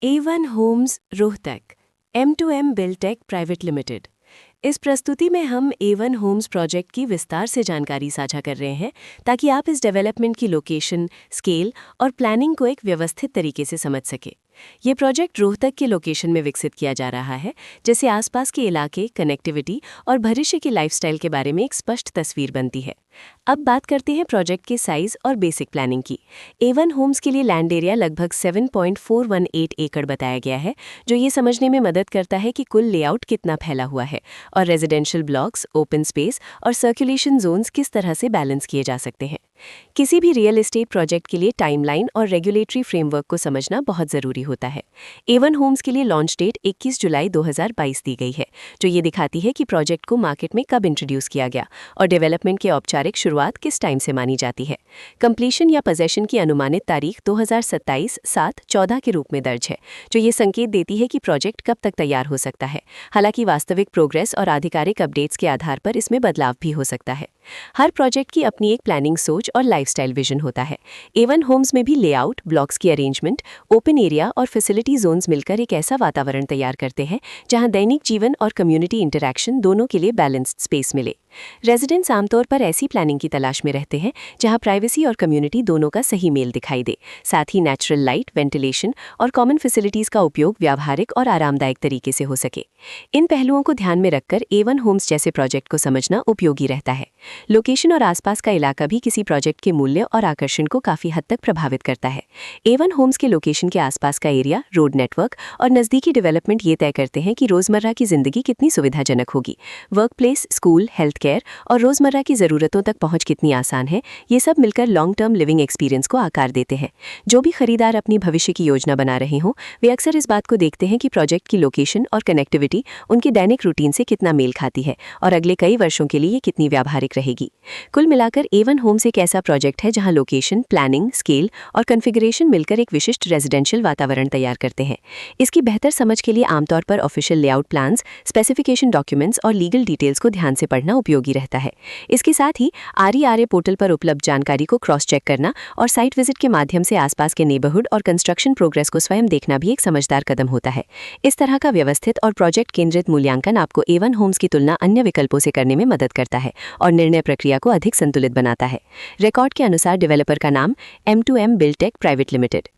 A1 homes Rohtak M2M Buildtech private limited. इस प्रस्तुति में हम A1 होम्स प्रोजेक्ट की विस्तार से जानकारी साझा कर रहे हैं ताकि आप इस डेवलपमेंट की लोकेशन, स्केल और प्लानिंग को एक व्यवस्थित तरीके से समझ सके। ये प्रोजेक्ट रोहतक के लोकेशन में विकसित किया जा रहा है, जिससे आसपास के इलाके, कनेक्टिविटी और भविष्य की लाइफस्टाइल के बारे में एक स्पष्ट तस्वीर बनती है। अब बात करते हैं प्रोजेक्ट के साइज और बेसिक प्लानिंग की। A1 होम्स के लिए लैंड एरिया लगभग 7.418 एकड़ बताया गया है, जो ये समझने में मदद करता है कि कुल लेआउट कितना फैला हुआ है और रेजिडेंशियल ब्लॉक्स, ओपन स्पेस और सर्कुलेशन जोन्स किस तरह से बैलेंस किए जा सकते हैं। किसी भी रियल एस्टेट प्रोजेक्ट के लिए टाइमलाइन और रेगुलेटरी फ्रेमवर्क को समझना बहुत ज़रूरी होता है। A1 होम्स के लिए लॉन्च डेट 21 जुलाई 2022 दी गई है, जो ये दिखाती है कि प्रोजेक्ट को मार्केट में कब इंट्रोड्यूस किया गया और डेवलपमेंट की औपचारिक शुरुआत किस टाइम से मानी जाती है। कंप्लीशन या पोजेशन की अनुमानित तारीख 2027/7/14 के रूप में दर्ज है, जो ये संकेत देती है कि प्रोजेक्ट कब तक तैयार हो सकता है। हालांकि वास्तविक प्रोग्रेस और आधिकारिक अपडेट्स के आधार पर इसमें बदलाव भी हो सकता है। हर प्रोजेक्ट की अपनी एक प्लानिंग सोच और लाइफस्टाइल विजन होता है। A1 होम्स में भी लेआउट, ब्लॉक्स की अरेंजमेंट, ओपन एरिया और फैसिलिटी जोन्स मिलकर एक ऐसा वातावरण तैयार करते हैं जहां दैनिक जीवन और कम्युनिटी इंटरैक्शन दोनों के लिए बैलेंस्ड स्पेस मिले। रेजिडेंट्स आमतौर पर ऐसी प्लानिंग की तलाश में रहते हैं जहां प्राइवेसी और कम्युनिटी दोनों का सही मेल दिखाई दे। साथ ही नेचुरल लाइट, वेंटिलेशन और कॉमन फैसिलिटीज का उपयोग व्यावहारिक और आरामदायक तरीके से हो सके। इन पहलुओं को ध्यान में रखकर A1 होम्स जैसे प्रोजेक्ट को समझना उपयोगी रहता है। लोकेशन और आसपास का इलाका भी किसी प्रोजेक्ट के मूल्य और आकर्षण को काफी हद तक प्रभावित करता है। A1 होम्स के लोकेशन के आसपास का एरिया, रोड नेटवर्क और नज़दीकी डेवलपमेंट ये तय करते हैं कि रोजमर्रा की जिंदगी कितनी सुविधाजनक होगी। Work place, school, health care और रोजमर्रा की जरूरतों तक पहुंच कितनी आसान है, ये सब मिलकर लॉन्ग टर्म लिविंग एक्सपीरियंस को आकार देते हैं। जो भी खरीदार अपनी भविष्य की योजना बना रहे हों, वे अक्सर इस बात को देखते हैं कि प्रोजेक्ट की लोकेशन और कनेक्टिविटी उनके दैनिक रूटीन से कितना मेल खाती है और अगले कई वर्षों के लिए ये कितनी व्यावहारिक रहेगी। कुल मिलाकर A1 होम्स एक ऐसा प्रोजेक्ट है जहां लोकेशन, प्लानिंग, स्केल और कॉन्फ़िगरेशन मिलकर एक विशिष्ट रेजिडेंशियल वातावरण तैयार करते हैं। इसकी बेहतर समझ के लिए आमतौर पर official layout plans, specification documents और लीगल डिटेल्स को ध्यान से पढ़ना उपयोगी रहता है। इसके साथ ही RERA पोर्टल पर उपलब्ध जानकारी को क्रॉस चेक करना और साइट विजिट के माध्यम से आसपास के नेबरहुड और कंस्ट्रक्शन प्रोग्रेस को स्वयं देखना भी एक समझदार कदम होता है। इस तरह का व्यवस्थित और प्रोजेक्ट केंद्रित मूल्यांकन आपको A1 होम्स की तुलना अन्य विकल्पों से करने में मदद करता है और निर्णय प्रक्रिया को अधिक संतुलित बनाता है। रिकॉर्ड के अनुसार डेवलपर का नाम M2M बिल्टेक प्राइवेट लिमिटेड।